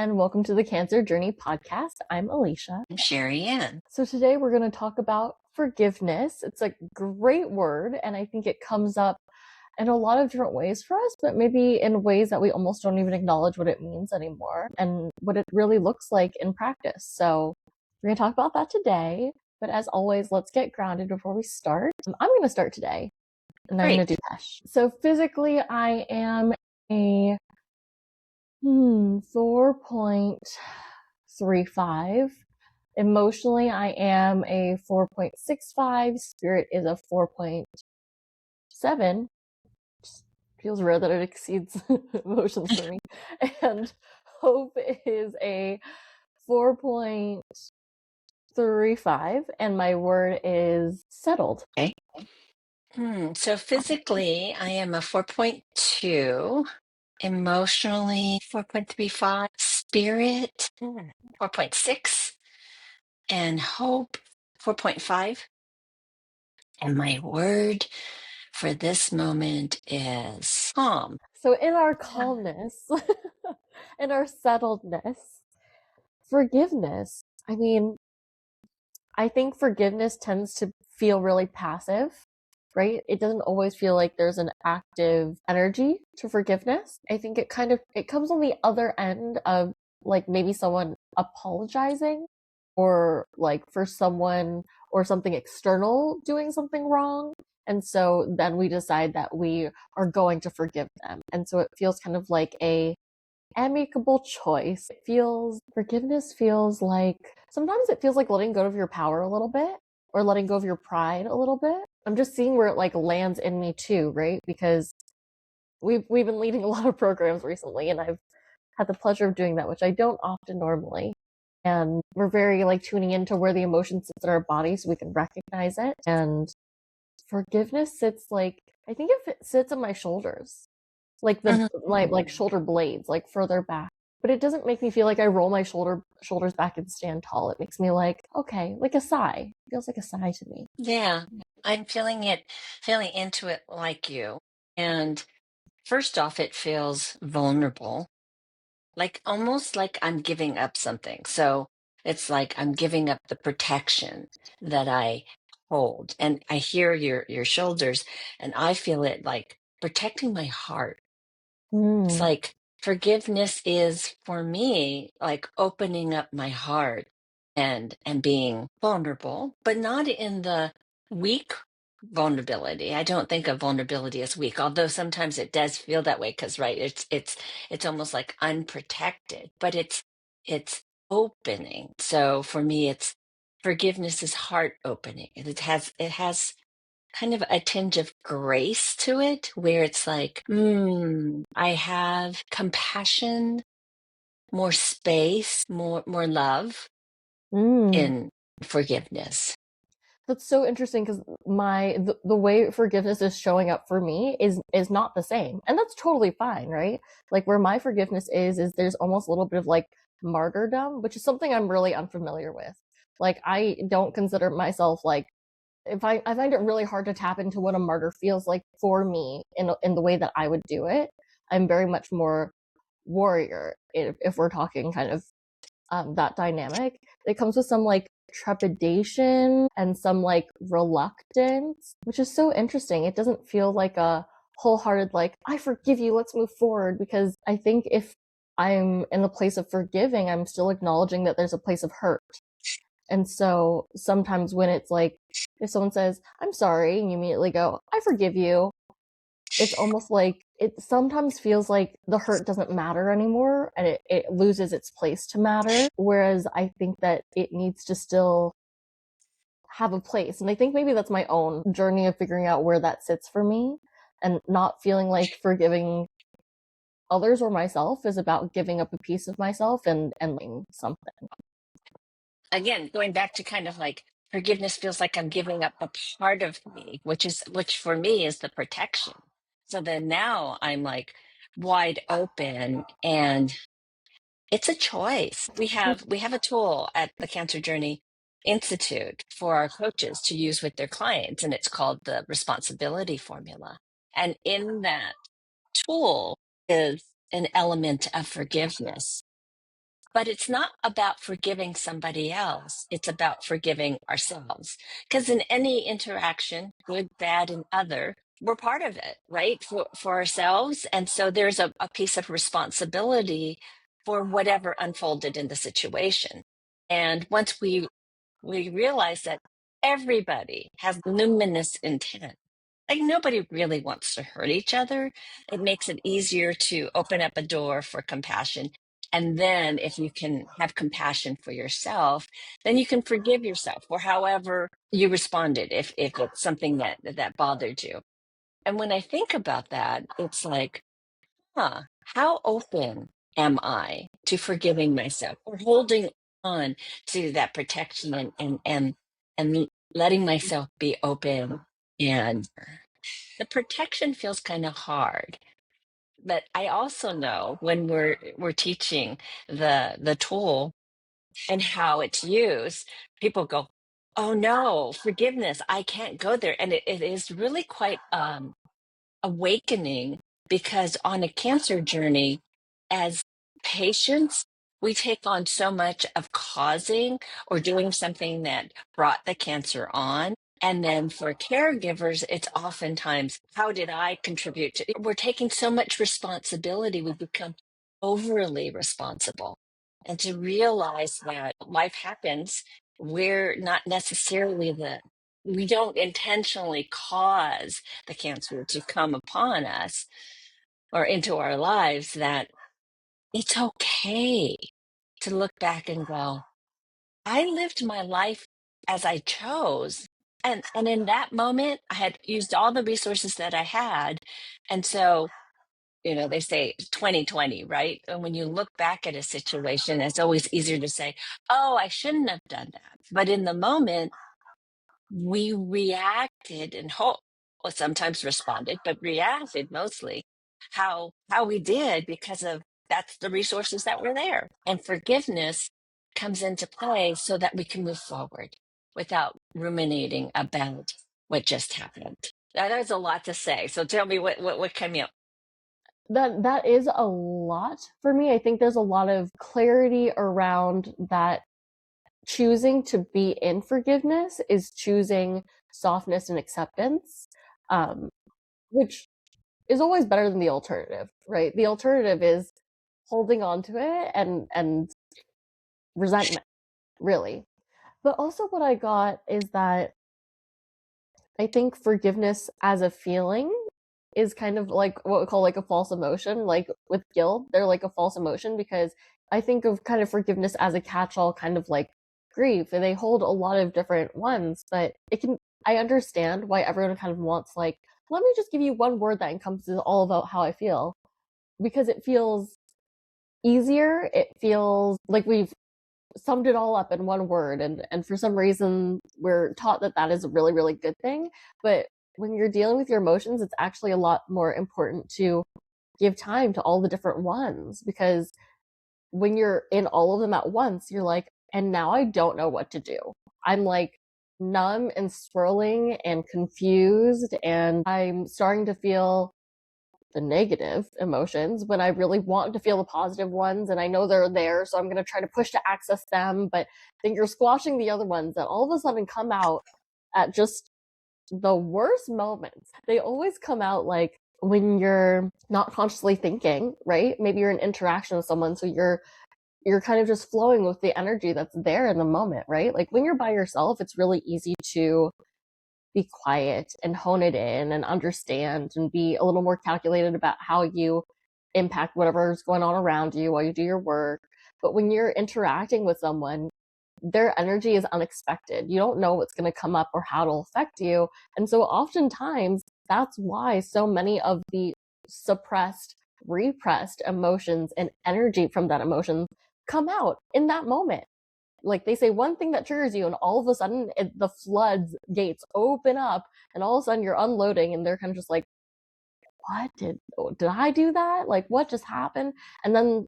and welcome to the Cancer Journey podcast. I'm Alicia. I'm Shariann. So today we're going to talk about forgiveness. It's a great word, and I think it comes up in a lot of different ways for us, but maybe in ways that we almost don't even acknowledge what it means anymore and what it really looks like in practice. So we're going to talk about that today. But as always, let's get grounded before we start. I'm going to start today, and I'm going to do PESH. So physically, I am a 4.35. Emotionally, I am a 4.65. Spirit is a 4.7. Just feels rare that it exceeds emotions for me. And hope is a 4.35. And my word is settled. Okay. So physically, I am a 4.2. Emotionally, 4.35. Spirit, 4.6. And hope, 4.5. And my word for this moment is calm. So in our calmness, in our settledness, forgiveness. I mean, I think forgiveness tends to feel really passive, right? It doesn't always feel like there's an active energy to forgiveness. I think it comes on the other end of like maybe someone apologizing or like for someone or something external doing something wrong. And so then we decide that we are going to forgive them. And so it feels kind of like a amicable choice. Forgiveness feels like, sometimes it feels like letting go of your power a little bit or letting go of your pride a little bit. I'm just seeing where it like lands in me too, right? Because we've been leading a lot of programs recently and I've had the pleasure of doing that, which I don't often normally. And we're very like tuning into where the emotion sits in our body so we can recognize it. And forgiveness sits like, I think it sits on my shoulders, like the like shoulder blades, like further back. But it doesn't make me feel like I roll my shoulders back and stand tall. It makes me like, okay, like a sigh. It feels like a sigh to me. Yeah, I'm feeling into it like you. And first off, it feels vulnerable, like almost like I'm giving up something. So it's like I'm giving up the protection that I hold. And I hear your shoulders and I feel it like protecting my heart. It's Mm. like forgiveness is for me like opening up my heart and being vulnerable, but not in the weak vulnerability. I don't think of vulnerability as weak, although sometimes it does feel that way because right, it's almost like unprotected, but it's opening. So for me, it's forgiveness is heart opening. It has kind of a tinge of grace to it where it's like, I have compassion, more space, more love Mm. in forgiveness. That's so interesting because the way forgiveness is showing up for me is not the same, and that's totally fine, right? Like where my forgiveness is there's almost a little bit of like martyrdom, which is something I'm really unfamiliar with. Like I don't consider myself like, if I find it really hard to tap into what a martyr feels like for me in the way that I would do it. I'm very much more warrior if we're talking kind of that dynamic. It comes with some like trepidation and some like reluctance, which is so interesting. It doesn't feel like a wholehearted like, I forgive you, let's move forward, because I think if I'm in the place of forgiving, I'm still acknowledging that there's a place of hurt. And so sometimes when it's like, if someone says, I'm sorry, and you immediately go, I forgive you, it's almost like it sometimes feels like the hurt doesn't matter anymore and it loses its place to matter. Whereas I think that it needs to still have a place. And I think maybe that's my own journey of figuring out where that sits for me and not feeling like forgiving others or myself is about giving up a piece of myself and something. Again, going back to kind of like forgiveness feels like I'm giving up a part of me, which for me is the protection. So then now I'm like wide open and it's a choice. We have a tool at the Cancer Journey Institute for our coaches to use with their clients, and it's called the responsibility formula. And in that tool is an element of forgiveness. But it's not about forgiving somebody else. It's about forgiving ourselves. Because in any interaction, good, bad, and other, we're part of it, right? For ourselves. And so there's a piece of responsibility for whatever unfolded in the situation. And once we realize that everybody has luminous intent, like nobody really wants to hurt each other, it makes it easier to open up a door for compassion. And then if you can have compassion for yourself, then you can forgive yourself for however you responded, if it's something that bothered you. And when I think about that, it's like, how open am I to forgiving myself or holding on to that protection and letting myself be open? And the protection feels kind of hard. But I also know when we're teaching the tool and how it's used, people go, "Oh no, forgiveness! I can't go there," and it is really quite awakening, because on a cancer journey, as patients, we take on so much of causing or doing something that brought the cancer on. And then for caregivers, it's oftentimes, how did I contribute to? We're taking so much responsibility, we become overly responsible. And to realize that life happens, we're not necessarily we don't intentionally cause the cancer to come upon us or into our lives, that it's okay to look back and go, I lived my life as I chose. And in that moment, I had used all the resources that I had. And so, they say 2020, right? And when you look back at a situation, it's always easier to say, oh, I shouldn't have done that. But in the moment, we reacted and well, sometimes responded, but reacted mostly how we did, because of that's the resources that were there. And forgiveness comes into play so that we can move forward without ruminating about what just happened. Now, there's a lot to say. So tell me what came up. That is a lot for me. I think there's a lot of clarity around that. Choosing to be in forgiveness is choosing softness and acceptance, um, which is always better than the alternative, right? The alternative is holding on to it and resentment, really. But also, what I got is that I think forgiveness as a feeling is kind of like what we call like a false emotion. Like with guilt, they're like a false emotion, because I think of kind of forgiveness as a catch-all, kind of like grief, and they hold a lot of different ones. But I understand why everyone kind of wants, like, let me just give you one word that encompasses all about how I feel, because it feels easier. It feels like we've summed it all up in one word, and for some reason we're taught that that is a really, really good thing. But when you're dealing with your emotions, it's actually a lot more important to give time to all the different ones, because when you're in all of them at once, you're like, and now I don't know what to do. I'm like numb and swirling and confused, and I'm starting to feel the negative emotions when I really want to feel the positive ones, and I know they're there, so I'm going to try to push to access them, but then you're squashing the other ones that all of a sudden come out at just the worst moments. They always come out like when you're not consciously thinking, right? Maybe you're in interaction with someone, so you're kind of just flowing with the energy that's there in the moment, right? Like when you're by yourself, it's really easy to be quiet and hone it in and understand and be a little more calculated about how you impact whatever's going on around you while you do your work. But when you're interacting with someone, their energy is unexpected. You don't know what's going to come up or how it'll affect you. And so oftentimes that's why so many of the suppressed, repressed emotions and energy from that emotion come out in that moment. Like they say one thing that triggers you, and all of a sudden the floods gates open up, and all of a sudden you're unloading, and they're kind of just like, what did I do that? Like, what just happened? And then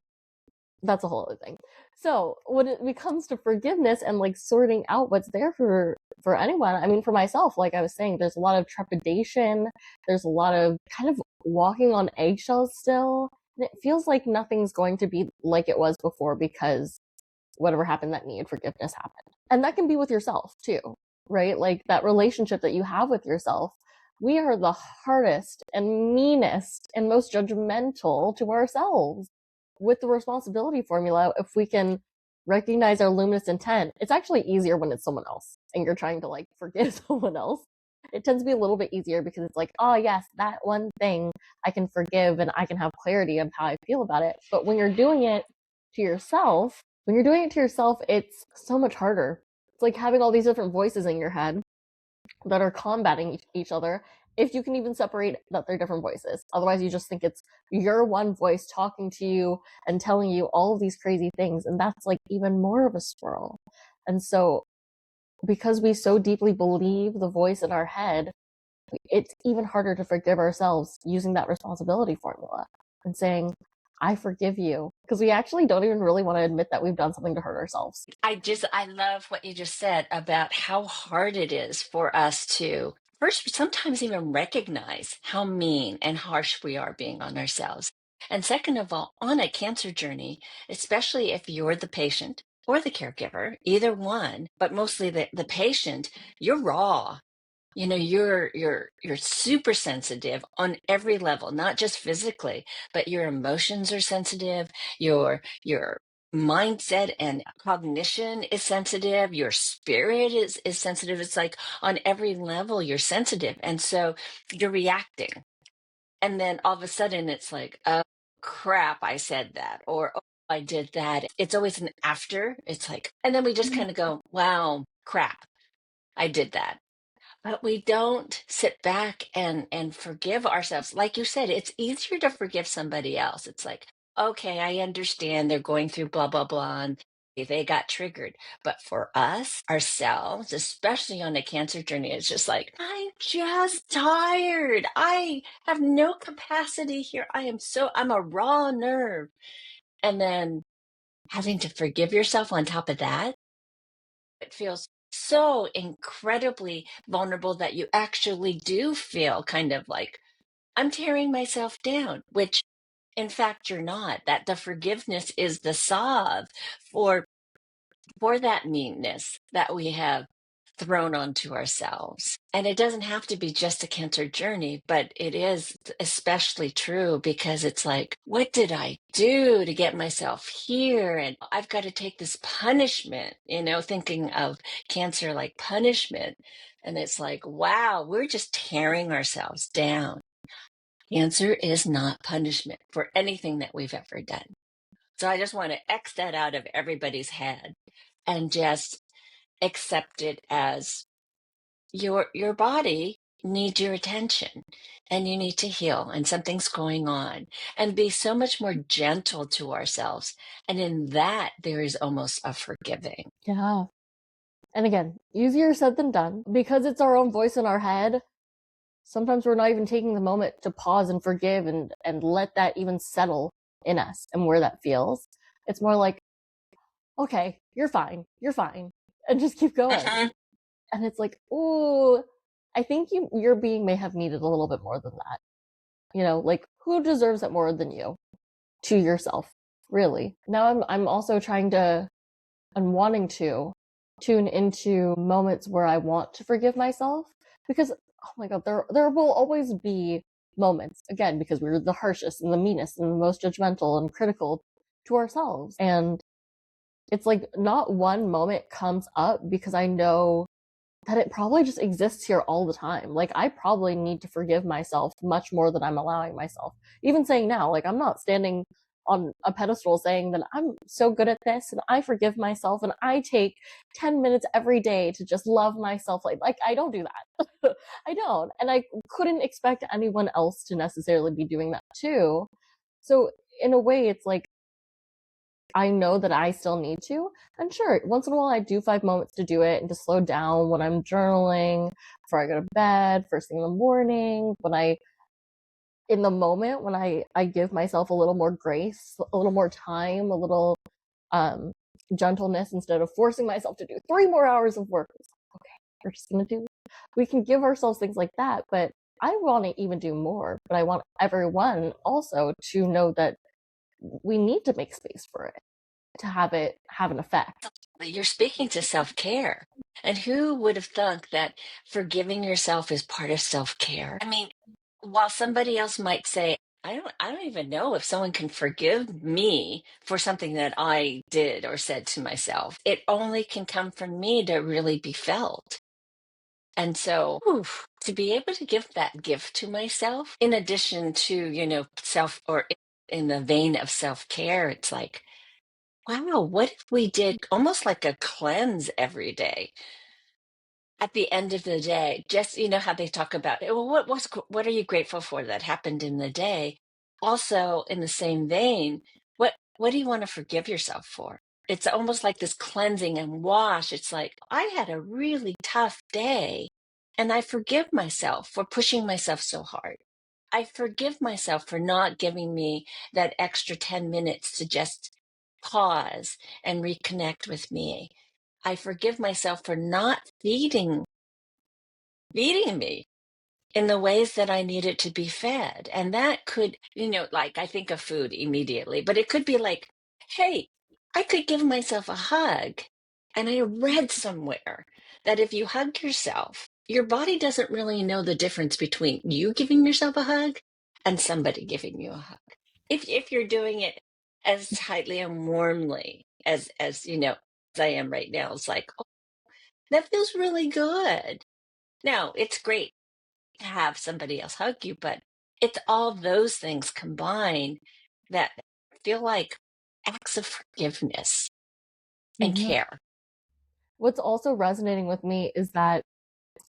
that's a whole other thing. So when it comes to forgiveness and like sorting out what's there for anyone, I mean, for myself, like I was saying, there's a lot of trepidation. There's a lot of kind of walking on eggshells still. And it feels like nothing's going to be like it was before because whatever happened that needed forgiveness happened. And that can be with yourself too, right? Like that relationship that you have with yourself. We are the hardest and meanest and most judgmental to ourselves. With the responsibility formula, if we can recognize our luminous intent, it's actually easier when it's someone else and you're trying to like forgive someone else. It tends to be a little bit easier because it's like, oh yes, that one thing I can forgive and I can have clarity of how I feel about it. But when you're doing it to yourself, it's so much harder. It's like having all these different voices in your head that are combating each other, if you can even separate that they're different voices. Otherwise, you just think it's your one voice talking to you and telling you all of these crazy things. And that's like even more of a swirl. And so, because we so deeply believe the voice in our head, it's even harder to forgive ourselves using that responsibility formula and saying, I forgive you. Because we actually don't even really want to admit that we've done something to hurt ourselves. I love what you just said about how hard it is for us to first sometimes even recognize how mean and harsh we are being on ourselves. And second of all, on a cancer journey, especially if you're the patient or the caregiver, either one, but mostly the patient, you're raw. You know, you're super sensitive on every level, not just physically, but your emotions are sensitive, your mindset and cognition is sensitive, your spirit is sensitive. It's like on every level you're sensitive. And so you're reacting. And then all of a sudden it's like, oh crap, I said that, or oh, I did that. It's always an after. It's like, and then we just kind of go, wow, crap, I did that, but we don't sit back and forgive ourselves. Like you said, it's easier to forgive somebody else. It's like, okay, I understand they're going through blah blah blah and they got triggered. But for us, ourselves, especially on a cancer journey, it's just like, I'm just tired. I have no capacity here. I'm a raw nerve. And then having to forgive yourself on top of that, it feels so incredibly vulnerable that you actually do feel kind of like, I'm tearing myself down, which in fact you're not. That the forgiveness is the salve for that meanness that we have thrown onto ourselves. And it doesn't have to be just a cancer journey, but it is especially true because it's like, what did I do to get myself here? And I've got to take this punishment, thinking of cancer like punishment. And it's like, wow, we're just tearing ourselves down. Cancer is not punishment for anything that we've ever done. So I just want to X that out of everybody's head and just accept it as your body needs your attention and you need to heal and something's going on, and be so much more gentle to ourselves, and in that there is almost a forgiving. Yeah. And again, easier said than done because it's our own voice in our head. Sometimes we're not even taking the moment to pause and forgive and let that even settle in us and where that feels. It's more like, okay, you're fine, and just keep going. And it's like, ooh, I think your being may have needed a little bit more than that. Like who deserves it more than you? To yourself, really. Now I'm also I'm wanting to tune into moments where I want to forgive myself, because oh my god, there will always be moments, again, because we're the harshest and the meanest and the most judgmental and critical to ourselves. And it's like not one moment comes up because I know that it probably just exists here all the time. Like I probably need to forgive myself much more than I'm allowing myself. Even saying now, like I'm not standing on a pedestal saying that I'm so good at this and I forgive myself and I take 10 minutes every day to just love myself. Like I don't do that. I don't. And I couldn't expect anyone else to necessarily be doing that too. So in a way, it's like I know that I still need to. And sure, once in a while I do 5 moments to do it and to slow down when I'm journaling, before I go to bed, first thing in the morning, in the moment when I give myself a little more grace, a little more time, a little um, gentleness instead of forcing myself to do 3 more hours of work. It's like, okay, we're just gonna do. We can give ourselves things like that, but I want to even do more. But I want everyone also to know that we need to make space for it to have it have an effect. You're speaking to self-care. And who would have thunk that forgiving yourself is part of self-care? I mean, while somebody else might say, I don't even know if someone can forgive me for something that I did or said to myself. It only can come from me to really be felt. And so to be able to give that gift to myself, in addition to, self or in the vein of self-care, it's like, wow, what if we did almost like a cleanse every day? At the end of the day, just how they talk about, well, what are you grateful for that happened in the day? Also, in the same vein, what do you want to forgive yourself for? It's almost like this cleansing and wash. It's like, I had a really tough day, and I forgive myself for pushing myself so hard. I forgive myself for not giving me that extra 10 minutes to just pause and reconnect with me. I forgive myself for not feeding me in the ways that I needed to be fed. And that could, like I think of food immediately, but it could be like, hey, I could give myself a hug. And I read somewhere that if you hug yourself, your body doesn't really know the difference between you giving yourself a hug and somebody giving you a hug. If you're doing it as tightly and warmly as I am right now, it's like, oh, that feels really good. Now, it's great to have somebody else hug you, but it's all those things combined that feel like acts of forgiveness and Mm-hmm. care. What's also resonating with me is that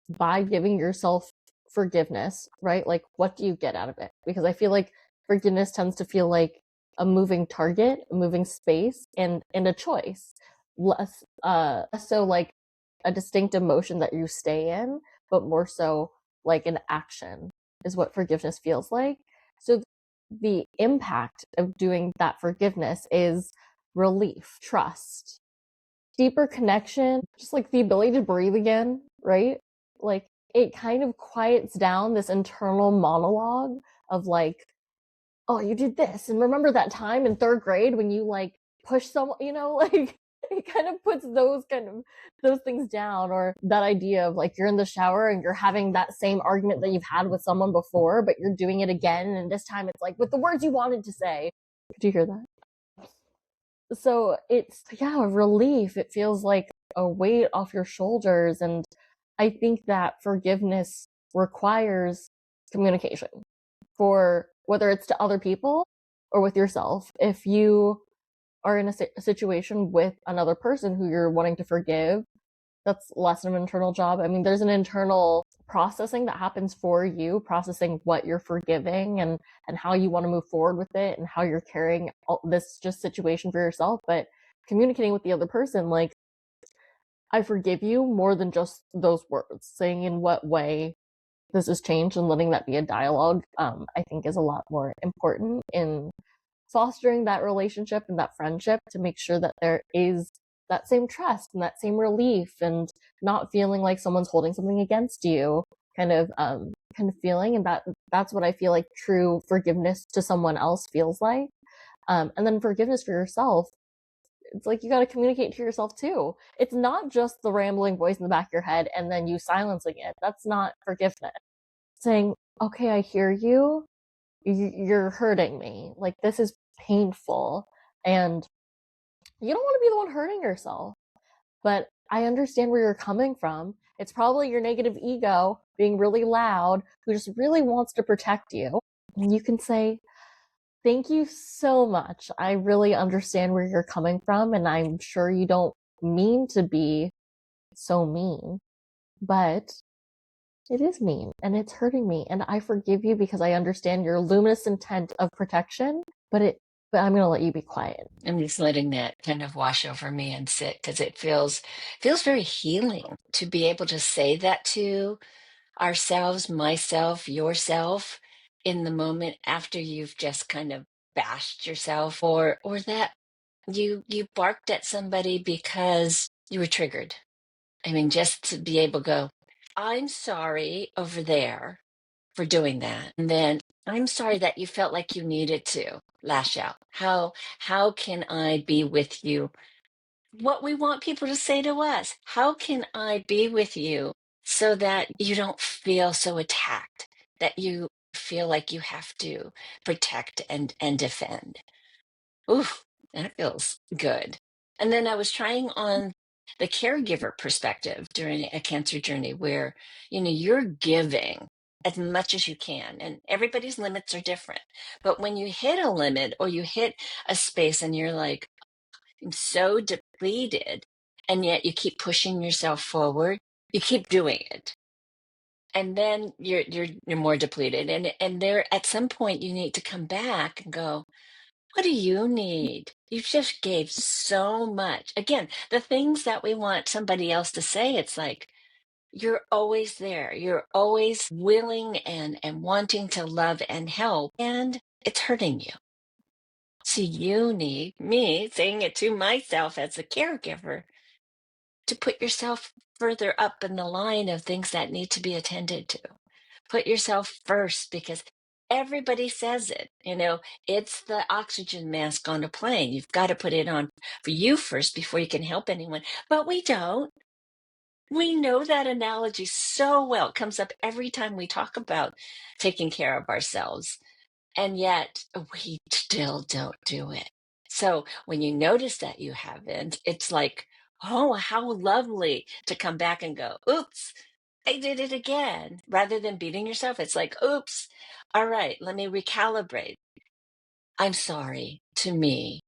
by giving yourself forgiveness, right? Like, what do you get out of it? Because I feel like forgiveness tends to feel like a moving target, a moving space, and a choice. Less so like a distinct emotion that you stay in, but more so like an action is what forgiveness feels like. So the impact of doing that forgiveness is relief, trust, deeper connection, just like the ability to breathe again, right? Like it kind of quiets down this internal monologue of like, oh, you did this. And remember that time in third grade when you like pushed someone, like it kind of puts those things down, or that idea of like you're in the shower and you're having that same argument that you've had with someone before, but you're doing it again. And this time it's like with the words you wanted to say. Did you hear that? So it's, yeah, a relief. It feels like a weight off your shoulders. And I think that forgiveness requires communication, for whether it's to other people or with yourself. If you are in a situation with another person who you're wanting to forgive, that's less of an internal job. I mean, there's an internal processing that happens for you, processing what you're forgiving and how you want to move forward with it and how you're carrying this just situation for yourself. But communicating with the other person, like, I forgive you, more than just those words, saying in what way this has changed and letting that be a dialogue, I think is a lot more important in fostering that relationship and that friendship, to make sure that there is that same trust and that same relief, and not feeling like someone's holding something against you, kind of feeling. And that's what I feel like true forgiveness to someone else feels like. And then forgiveness for yourself, it's like you got to communicate to yourself too. It's not just the rambling voice in the back of your head and then you silencing it. That's not forgiveness. Saying, okay, I hear you. You're hurting me. Like, this is painful. And you don't want to be the one hurting yourself. But I understand where you're coming from. It's probably your negative ego being really loud, who just really wants to protect you. And you can say, thank you so much. I really understand where you're coming from, and I'm sure you don't mean to be so mean, but it is mean and it's hurting me. And I forgive you because I understand your luminous intent of protection, but I'm going to let you be quiet. I'm just letting that kind of wash over me and sit, because it feels very healing to be able to say that to ourselves, myself, yourself, in the moment after you've just kind of bashed yourself, or that you barked at somebody because you were triggered. I mean, just to be able to go, I'm sorry over there for doing that. And then I'm sorry that you felt like you needed to lash out. How can I be with you? What we want people to say to us. How can I be with you so that you don't feel so attacked, that you feel like you have to protect and defend? Ooh, that feels good. And then I was trying on the caregiver perspective during a cancer journey where, you're giving as much as you can, and everybody's limits are different. But when you hit a limit or you hit a space and you're like, I'm so depleted, and yet you keep pushing yourself forward, you keep doing it. And then you're more depleted. And there at some point you need to come back and go, what do you need? You just gave so much. Again, the things that we want somebody else to say, it's like you're always there. You're always willing and wanting to love and help, and it's hurting you. So you need me saying it to myself as a caregiver to put yourself further up in the line of things that need to be attended to. Put yourself first because everybody says it. It's the oxygen mask on a plane. You've got to put it on for you first before you can help anyone. But we don't. We know that analogy so well. It comes up every time we talk about taking care of ourselves. And yet we still don't do it. So when you notice that you haven't, it's like, oh, how lovely to come back and go, oops, I did it again. Rather than beating yourself, it's like, oops, all right, let me recalibrate. I'm sorry to me.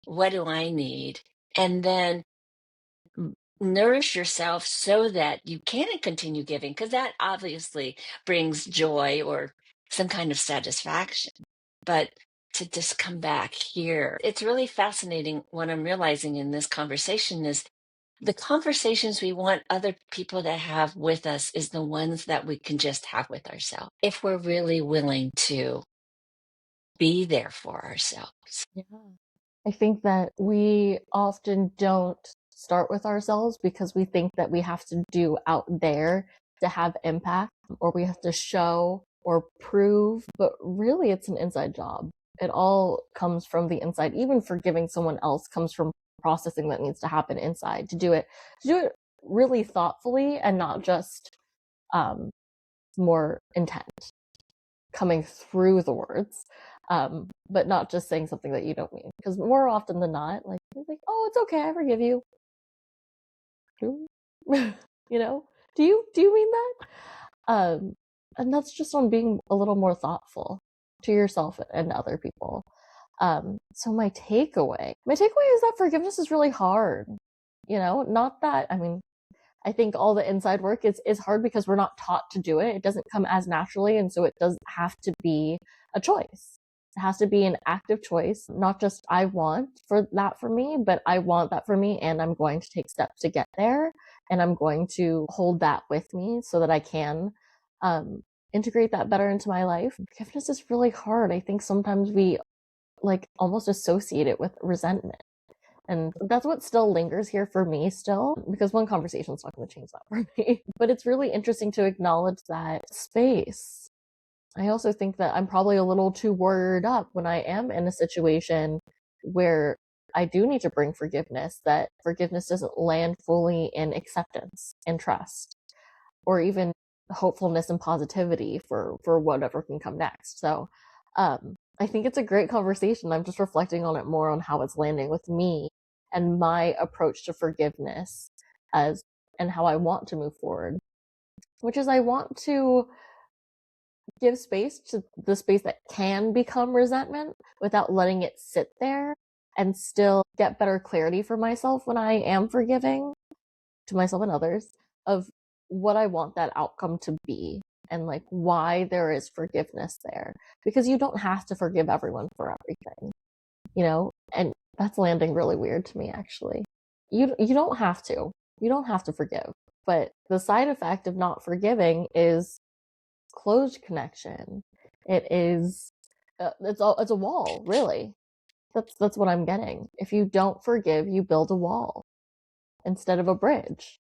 What do I need? And then nourish yourself so that you can continue giving, because that obviously brings joy or some kind of satisfaction. But to just come back here, it's really fascinating. What I'm realizing in this conversation is the conversations we want other people to have with us is the ones that we can just have with ourselves if we're really willing to be there for ourselves. Yeah. I think that we often don't start with ourselves because we think that we have to do out there to have impact, or we have to show or prove, but really it's an inside job. It all comes from the inside. Even forgiving someone else comes from processing that needs to happen inside to do it really thoughtfully and not just um, more intent coming through the words, but not just saying something that you don't mean. Because more often than not, like, oh, it's okay, I forgive you. You know, do you mean that? And that's just on being a little more thoughtful to yourself and other people. So my takeaway is that forgiveness is really hard. Not that, I mean, I think all the inside work is hard because we're not taught to do it. It doesn't come as naturally, and so it does have to be a choice. It has to be an active choice, not just I want for me, but I want that for me, and I'm going to take steps to get there, and I'm going to hold that with me so that I can integrate that better into my life. Forgiveness is really hard. I think sometimes we almost associate it with resentment. And that's what still lingers here for me still, because one conversation is not going to change that for me. But it's really interesting to acknowledge that space. I also think that I'm probably a little too worried up when I am in a situation where I do need to bring forgiveness, that forgiveness doesn't land fully in acceptance and trust, or even hopefulness and positivity for whatever can come next. So I think it's a great conversation. I'm just reflecting on it more on how it's landing with me and my approach to forgiveness as and how I want to move forward, which is I want to give space to the space that can become resentment without letting it sit there, and still get better clarity for myself when I am forgiving to myself and others of what I want that outcome to be, and why there is forgiveness there. Because you don't have to forgive everyone for everything, and that's landing really weird to me, actually. You don't have to. You don't have to forgive. But the side effect of not forgiving is closed connection. It is it's a wall, really. That's what I'm getting. If you don't forgive, you build a wall instead of a bridge.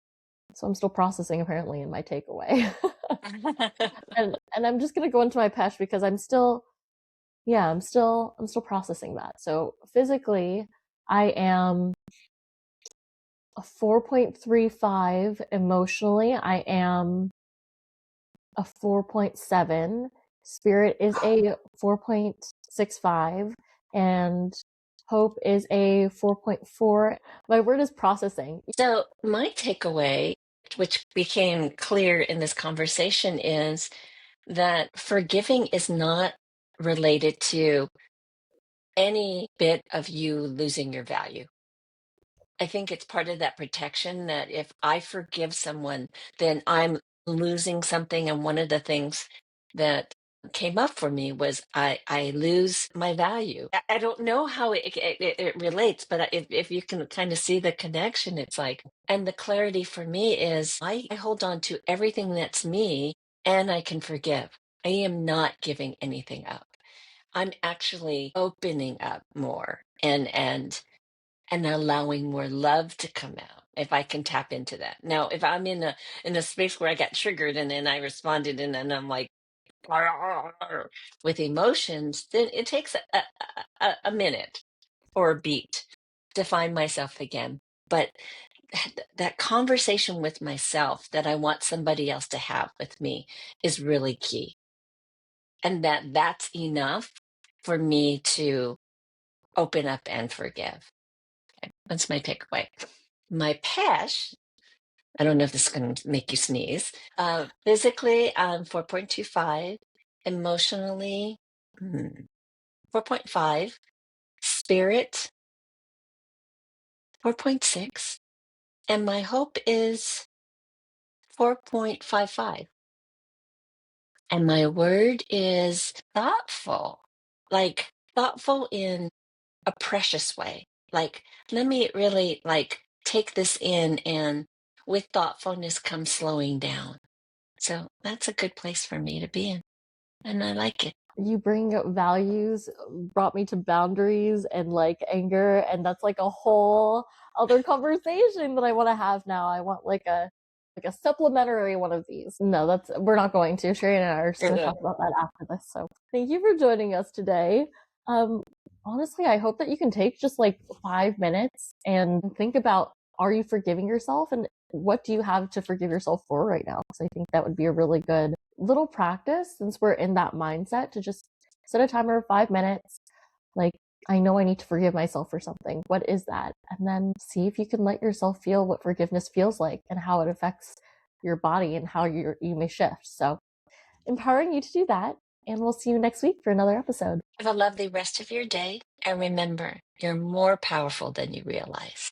So I'm still processing apparently in my takeaway. And I'm just gonna go into my PESH because I'm still, yeah, I'm still processing that. So physically, I am a 4.35. Emotionally, I am a 4.7. Spirit is a 4.65, and hope is a 4.4. My word is processing. So, my takeaway, which became clear in this conversation, is that forgiving is not related to any bit of you losing your value. I think it's part of that protection that if I forgive someone, then I'm losing something. And one of the things that came up for me was I lose my value. I don't know how it relates, but if you can kind of see the connection, it's like, and the clarity for me is I hold on to everything that's me and I can forgive. I am not giving anything up. I'm actually opening up more and allowing more love to come out if I can tap into that. Now, if I'm in a space where I got triggered and then I responded and then I'm like with emotions, then it takes a minute or a beat to find myself again. But that conversation with myself that I want somebody else to have with me is really key. And that's enough for me to open up and forgive. Okay, that's my takeaway. My PESH, I don't know if this is going to make you sneeze. Physically, 4.25. Emotionally, 4.5. Spirit, 4.6. And my hope is 4.55. And my word is thoughtful, like thoughtful in a precious way. Like, let me really like take this in, and with thoughtfulness comes slowing down. So that's a good place for me to be in. And I like it. You bring up values, brought me to boundaries and like anger, and that's like a whole other conversation that I want to have now. I want like a supplementary one of these. No, that's we're not going to. Shariann and I are just going to Yeah. talk about that after this. So thank you for joining us today. Um, Honestly, I hope that you can take just like 5 minutes and think about, are you forgiving yourself, and what do you have to forgive yourself for right now? Because I think that would be a really good little practice since we're in that mindset to just set a timer of 5 minutes. Like, I know I need to forgive myself for something. What is that? And then see if you can let yourself feel what forgiveness feels like and how it affects your body and how you may shift. So, empowering you to do that. And we'll see you next week for another episode. Have a lovely rest of your day. And remember, you're more powerful than you realize.